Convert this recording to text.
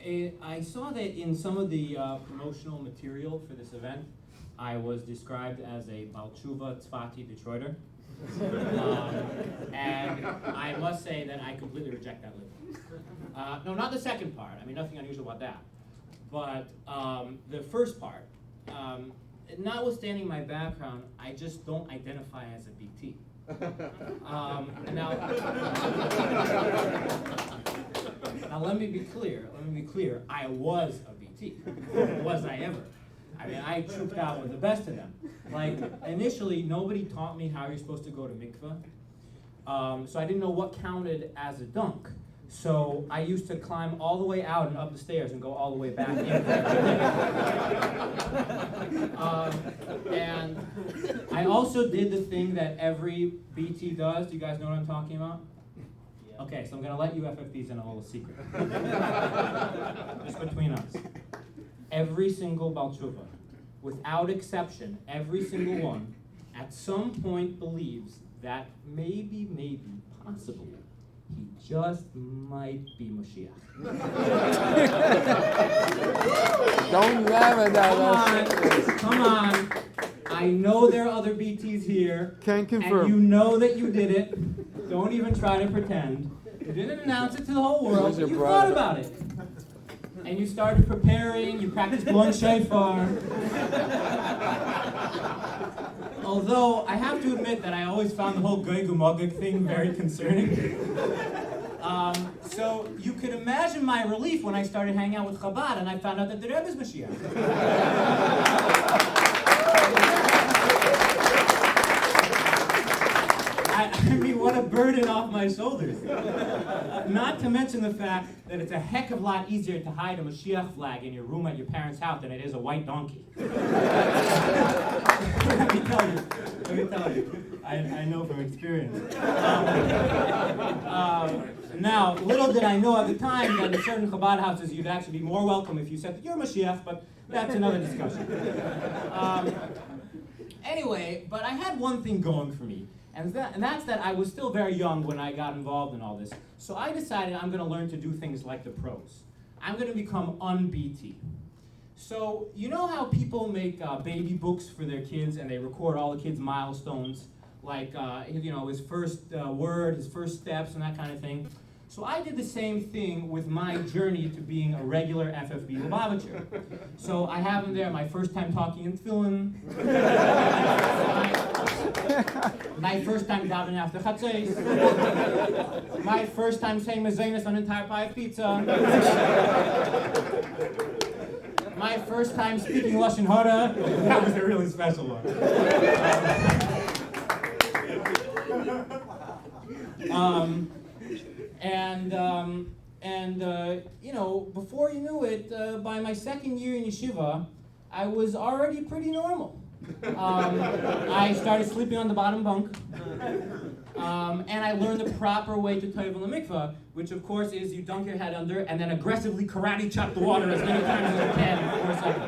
I saw that in some of the promotional material for this event, I was described as a Balchuva Tzfati Detroiter. And I must say that I completely reject that label. No, not the second part. I mean, nothing unusual about that. But the first part, notwithstanding my background, I just don't identify as a BT. And now let me be clear. I was a BT. Was I ever? I mean, I trooped out with the best of them. Like, initially, nobody taught me how you're supposed to go to mikveh. So I didn't know what counted as a dunk. So I used to climb all the way out and up the stairs and go all the way back in. And I also did the thing that every BT does. Do you guys know what I'm talking about? Yeah. Okay, so I'm going to let you FFBs in a little secret. Just between us. Every single Balchuva, without exception, every single one, at some point believes that maybe, possibly, he just might be Mashiach. Don't laugh at that. Come on. I know there are other BTs here. Can't confirm. And you know that you did it. Don't even try to pretend. You didn't announce it to the whole world. You thought about it. And you started preparing, you practiced blowing shofar. Although, I have to admit that I always found the whole Goy Gumogig thing very concerning. So you could imagine my relief when I started hanging out with Chabad and I found out that the Rebbe is Mashiach. I mean, what a burden off my shoulders. Not to mention the fact that it's a heck of a lot easier to hide a Mashiach flag in your room at your parents' house than it is a white donkey. Let me tell you. I know from experience. Now, little did I know at the time that in certain Chabad houses you'd actually be more welcome if you said that you're Mashiach, but that's another discussion. Anyway, but I had one thing going for me. And that's that I was still very young when I got involved in all this. So I decided I'm going to learn to do things like the pros. I'm going to become un-BT. So you know how people make baby books for their kids and they record all the kids' milestones, like his first word, his first steps, and that kind of thing. So I did the same thing with my journey to being a regular FFB Lubavitcher. So I have in there my first time talking in tefillin, my first time davening after Chatzos, my first time saying Mazenis on an entire pie of pizza, my first time speaking Lashon Hara. That was a really special one. Before you knew it, by my second year in yeshiva, I was already pretty normal. I started sleeping on the bottom bunk, and I learned the proper way to tovel a mikveh, which of course is you dunk your head under and then aggressively karate chop the water as many times as you can in 4 seconds.